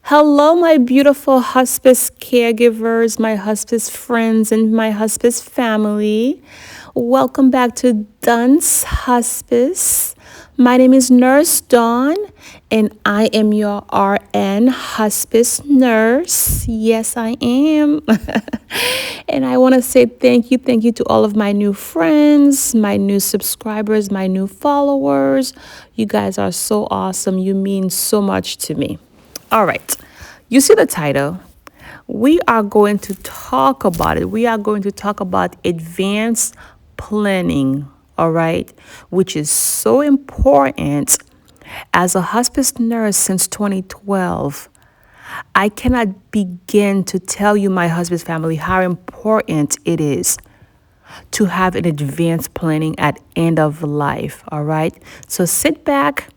Hello, my beautiful hospice caregivers, my hospice friends, and my hospice family. Welcome back to DunsHospice. My name is Nurse Dawn, and I am your RN hospice nurse. Yes, I am. And I want to say thank you to all of my new friends, my new subscribers, my new followers. You guys are so awesome. You mean so much to me. All right. You see the title. We are going to talk about it. We are going to talk about advanced planning, all right, which is so important. As a hospice nurse since 2012, I cannot begin to tell you, my hospice family, how important it is to have an advanced planning at end of life, all right? So sit back,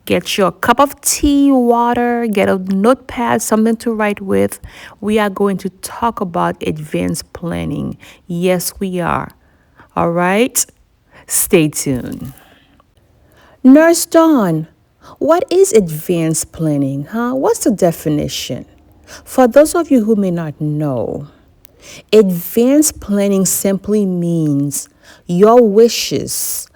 get your cup of tea, water, get a notepad, something to write with. We are going to talk about advanced planning. Yes, we are. All right? Stay tuned. Nurse Dawn, what is advanced planning? What's the definition? For those of you who may not know, advanced planning simply means your wishes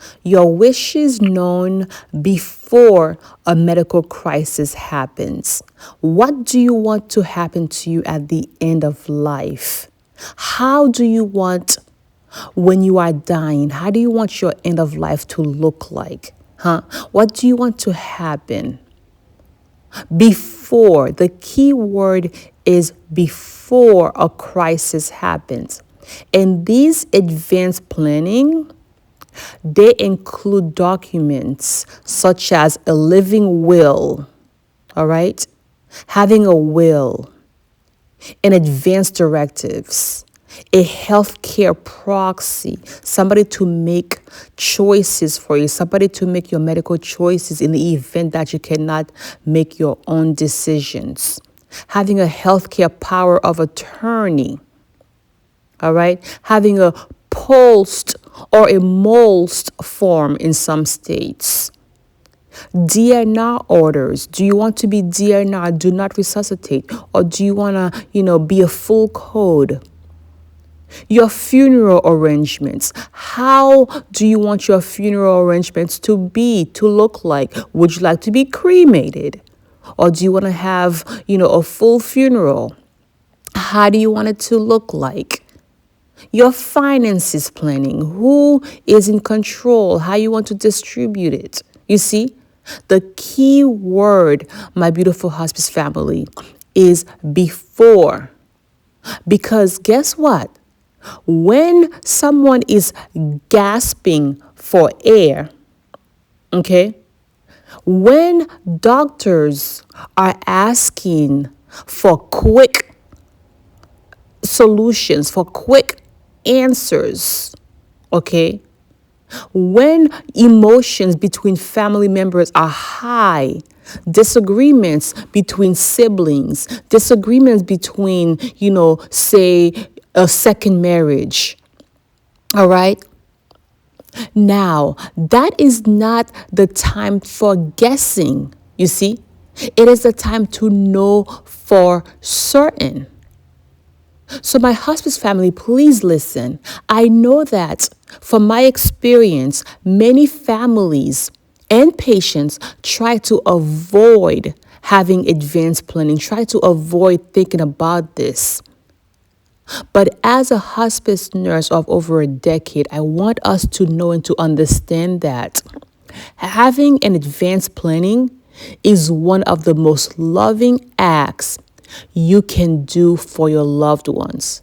known before a medical crisis happens. What do you want to happen to you at the end of life? How do you want when you are dying? How do you want your end of life to look like? What do you want to happen? Before, the key word is before a crisis happens. And these advanced planning, they include documents such as a living will, all right? Having a will, and advance directives, a healthcare proxy, somebody to make choices for you, somebody to make your medical choices in the event that you cannot make your own decisions. Having a healthcare power of attorney, all right? Having a post or a most form in some states. DNR orders. Do you want to be DNR, do not resuscitate? Or do you want to, be a full code? Your funeral arrangements. How do you want your funeral arrangements to look like? Would you like to be cremated? Or do you want to have, a full funeral? How do you want it to look like? Your finances planning. Who is in control? How you want to distribute it? You see, the key word, my beautiful hospice family, is before. Because guess what? When someone is gasping for air, okay, when doctors are asking for quick solutions, for quick answers, okay, when emotions between family members are high, disagreements between siblings, disagreements between, say, a second marriage, all right? Now, that is not the time for guessing, you see? It is the time to know for certain. So my hospice family, please listen. I know that from my experience, many families and patients try to avoid having advanced planning, try to avoid thinking about this. But as a hospice nurse of over a decade, I want us to know and to understand that having an advanced planning is one of the most loving acts you can do for your loved ones.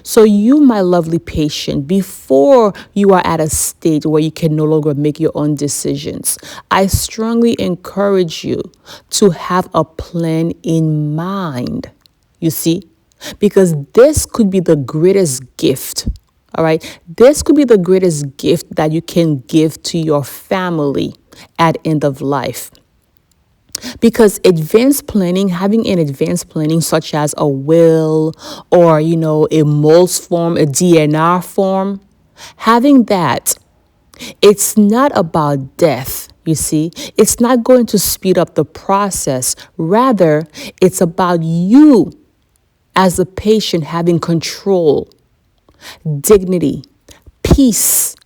So you, my lovely patient, before you are at a state where you can no longer make your own decisions, I strongly encourage you to have a plan in mind. You see? Because this could be the greatest gift, all right? This could be the greatest gift that you can give to your family at end of life. Because advanced planning, having an advanced planning such as a will or, a MOLS form, a DNR form, having that, it's not about death, You see, it's not going to speed up the process. Rather, it's about you as a patient having control, dignity, peace,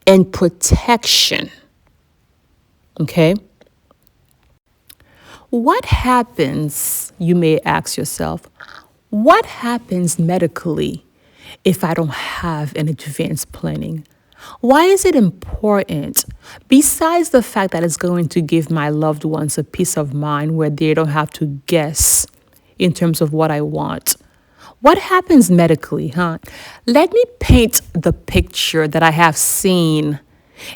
and protection. Okay? What happens, you may ask yourself, what happens medically if I don't have an advanced planning? Why is it important? Besides the fact that it's going to give my loved ones a peace of mind where they don't have to guess in terms of what I want. What happens medically, huh? Let me paint the picture that I have seen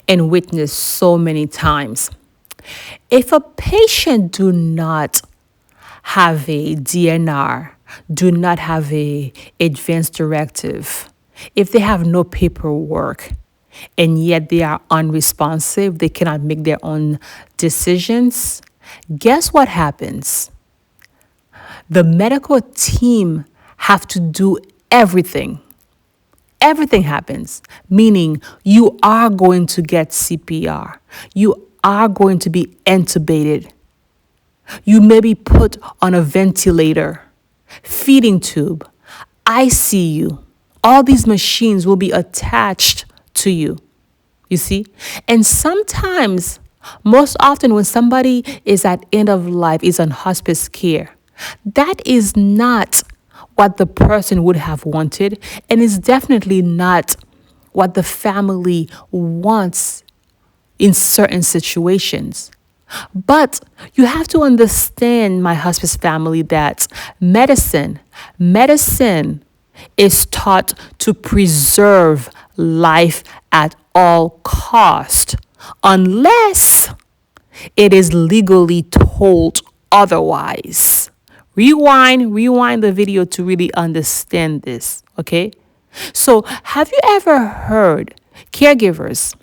and witnessed so many times. If a patient do not have a DNR, do not have a Advance Directive, if they have no paperwork, and yet they are unresponsive, they cannot make their own decisions, guess what happens? The medical team have to do everything. Everything happens, meaning you are going to get CPR. You are going to be intubated. You may be put on a ventilator, feeding tube, ICU. All these machines will be attached to you. You see? And sometimes, most often when somebody is at end of life, is on hospice care, that is not what the person would have wanted, and is definitely not what the family wants in certain situations. But you have to understand, my hospice family, that medicine is taught to preserve life at all cost, unless it is legally told otherwise. Rewind the video to really understand this, okay? So, have you ever heard, caregivers,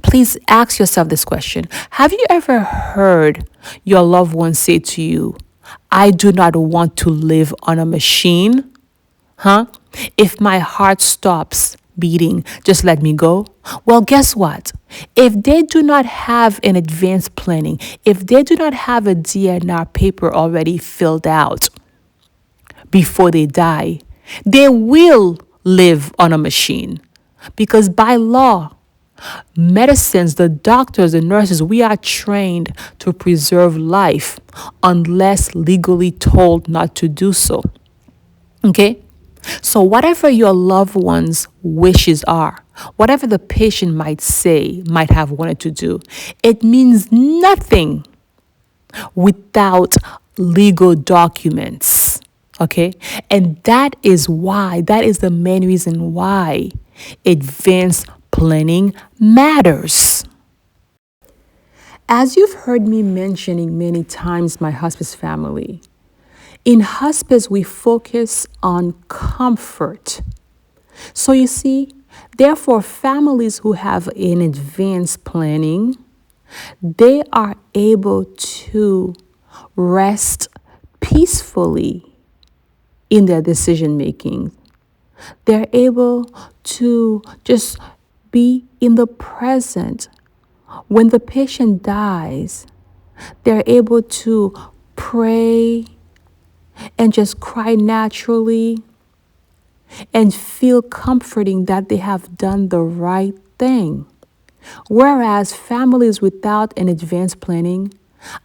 please ask yourself this question. Have you ever heard your loved one say to you, I do not want to live on a machine? Huh? If my heart stops beating, just let me go. Well, guess what? If they do not have an advanced planning, if they do not have a DNR paper already filled out before they die, they will live on a machine. Because by law, medicines, the doctors, the nurses, we are trained to preserve life unless legally told not to do so. Okay? So whatever your loved one's wishes are, whatever the patient might say, might have wanted to do, it means nothing without legal documents. Okay? And that is the main reason why advanced planning matters. As you've heard me mentioning many times, my hospice family, in hospice, we focus on comfort. So you see, therefore, families who have an advanced planning, they are able to rest peacefully in their decision making. They're able to just be in the present. When the patient dies, they're able to pray and just cry naturally and feel comforting that they have done the right thing. Whereas families without an advanced planning,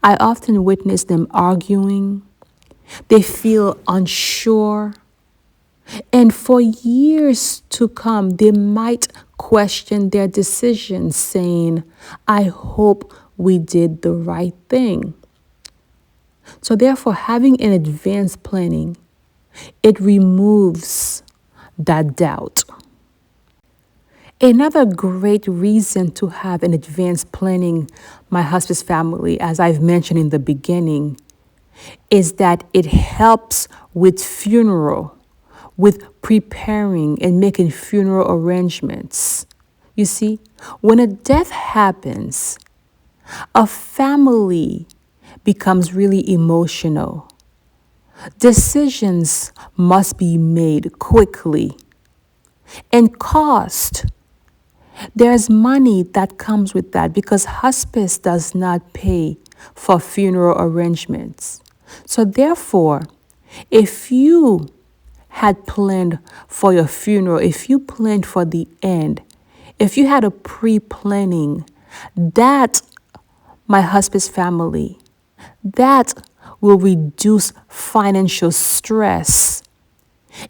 I often witness them arguing. They feel unsure. And for years to come, they might question their decisions, saying, I hope we did the right thing. So therefore, having an advanced planning, it removes that doubt. Another great reason to have an advanced planning, my hospice family, as I've mentioned in the beginning, is that it helps with funeral, with preparing and making funeral arrangements. You see, when a death happens, a family becomes really emotional. Decisions must be made quickly, and cost There's money that comes with that because hospice does not pay for funeral arrangements. So, therefore, if you had planned for your funeral, if you planned for the end, if you had a pre planning, that, my hospice family, that will reduce financial stress.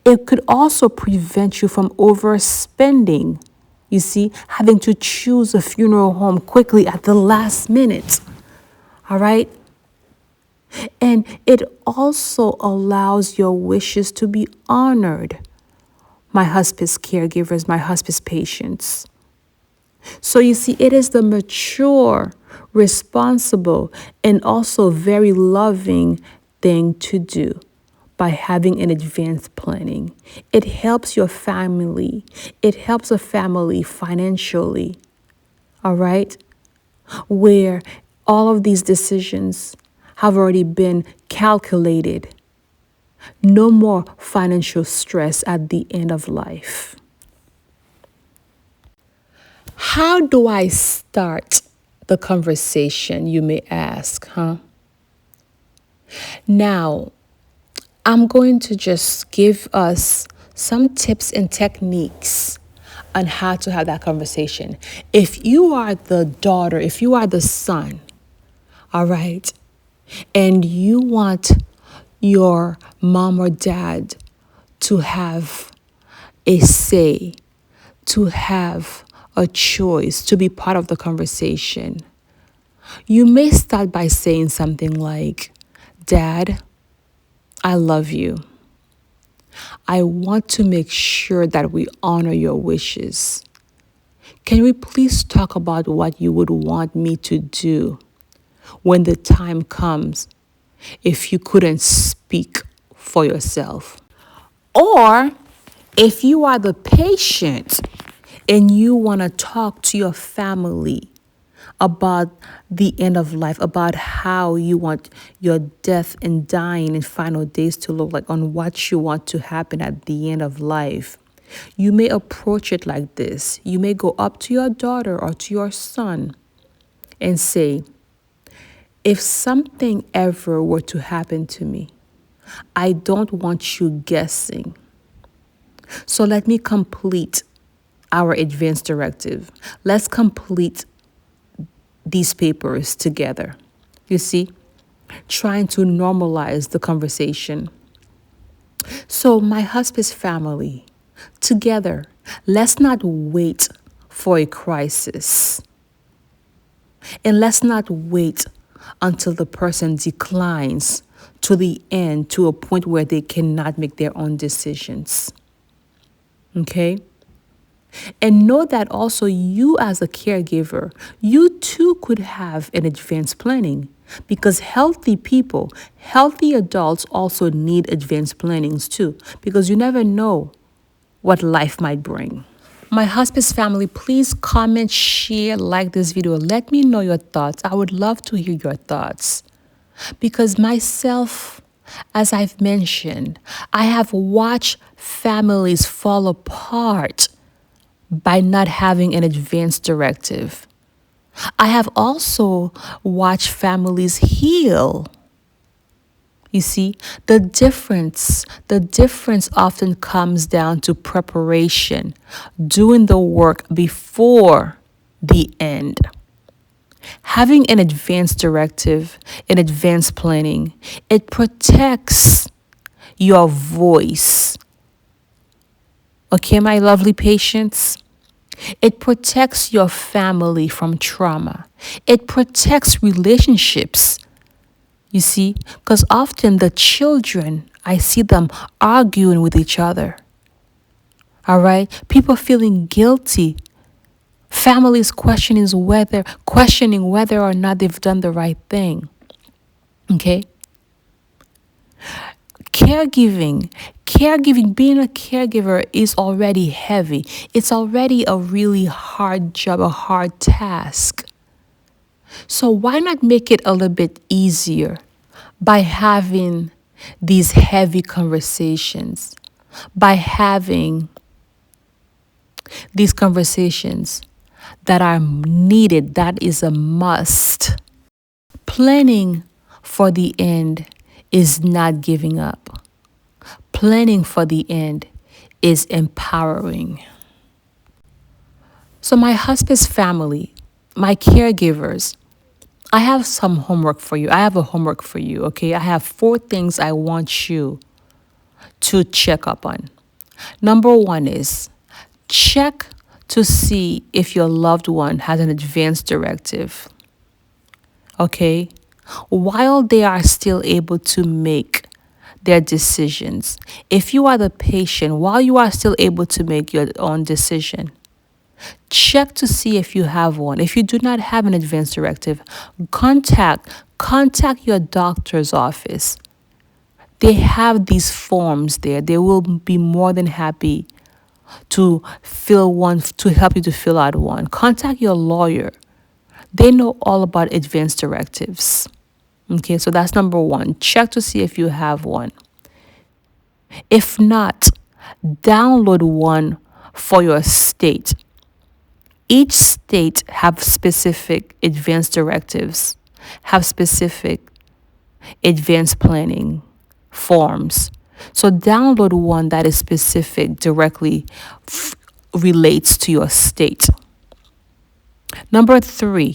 It could also prevent you from overspending. You see, having to choose a funeral home quickly at the last minute. All right? And it also allows your wishes to be honored, my hospice caregivers, my hospice patients. So you see, it is the mature, responsible, and also very loving thing to do by having an advanced planning. It helps your family. It helps a family financially, all right? Where all of these decisions have already been calculated. No more financial stress at the end of life. How do I start the conversation, you may ask, huh? Now, I'm going to just give us some tips and techniques on how to have that conversation. If you are the daughter, if you are the son, all right, and you want your mom or dad to have a say, to have a choice, to be part of the conversation, you may start by saying something like, Dad, I love you. I want to make sure that we honor your wishes. Can we please talk about what you would want me to do when the time comes if you couldn't speak for yourself? Or if you are the patient and you want to talk to your family about the end of life, about how you want your death and dying and final days to look like, on what you want to happen at the end of life, you may approach it like this. You may go up to your daughter or to your son and say, if something ever were to happen to me, I don't want you guessing. So let me complete our advance directive. Let's complete these papers together. You see, trying to normalize the conversation. So, my hospice family, together, let's not wait for a crisis. And let's not wait until the person declines to the end, to a point where they cannot make their own decisions. Okay? And know that also you as a caregiver, you too could have an advanced planning, because healthy people, healthy adults also need advanced plannings too, because you never know what life might bring. My hospice family, please comment, share, like this video. Let me know your thoughts. I would love to hear your thoughts, because myself, as I've mentioned, I have watched families fall apart by not having an advance directive. I have also watched families heal. You see, the difference often comes down to preparation, doing the work before the end. Having an advance directive, an advance planning, it protects your voice. Okay, my lovely patients? It protects your family from trauma. It protects relationships. You see, because often the children, I see them arguing with each other. All right? People feeling guilty. Families questioning whether or not they've done the right thing. Okay? Caregiving, being a caregiver is already heavy. It's already a really hard job, a hard task. So why not make it a little bit easier by having these heavy conversations, by having these conversations that are needed. That is a must. Planning for the end is not giving up. Planning for the end is empowering. So, my hospice family, my caregivers, I have some homework for you. I have a homework for you, okay? I have 4 things I want you to check up on. Number 1 is check to see if your loved one has an advance directive, okay? While they are still able to make their decisions. If you are the patient, while you are still able to make your own decision, check to see if you have one. If you do not have an advance directive, contact your doctor's office. They have these forms there. They will be more than happy to fill one, to help you to fill out one. Contact your lawyer. They know all about advance directives. Okay, so that's number 1. Check to see if you have one. If not, download one for your state. Each state have specific advance directives, have specific advanced planning forms. So download one that is specific, directly relates to your state. Number 3,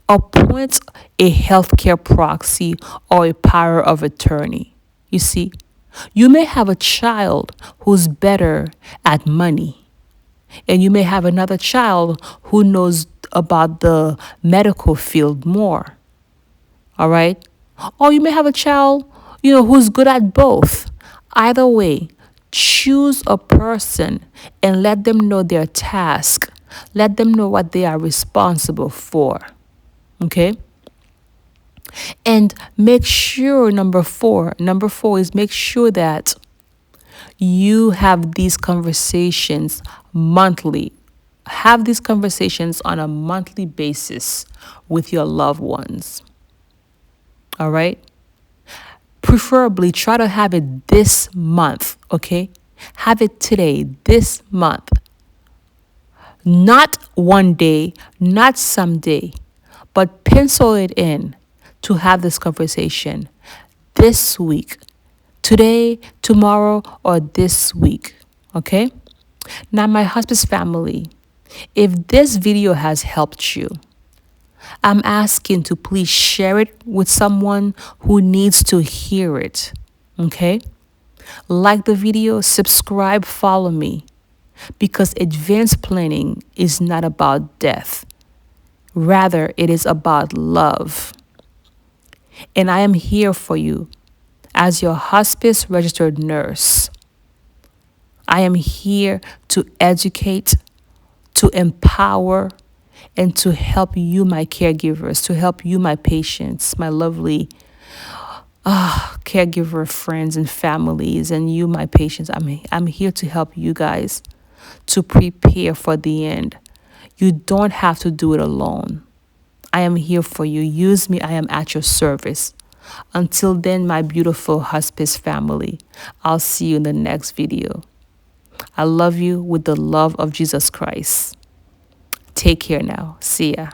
appoint a healthcare proxy or a power of attorney. You see, you may have a child who's better at money, and you may have another child who knows about the medical field more. All right? Or you may have a child, who's good at both. Either way, choose a person and let them know their task. Let them know what they are responsible for. Okay? And make sure, number four is make sure that you have these conversations monthly. Have these conversations on a monthly basis with your loved ones. All right? Preferably try to have it this month, okay? Have it today, this month. Not one day, not someday, but pencil it in to have this conversation this week, today, tomorrow, or this week, okay? Now, my hospice family, if this video has helped you, I'm asking to please share it with someone who needs to hear it, okay? Like the video, subscribe, follow me, because advanced planning is not about death. Rather, it is about love. And I am here for you as your hospice registered nurse. I am here to educate, to empower, and to help you, my caregivers, to help you, my patients, my lovely caregiver friends and families, and you, my patients. I'm here to help you guys to prepare for the end. You don't have to do it alone. I am here for you. Use me. I am at your service. Until then, my beautiful hospice family, I'll see you in the next video. I love you with the love of Jesus Christ. Take care now. See ya.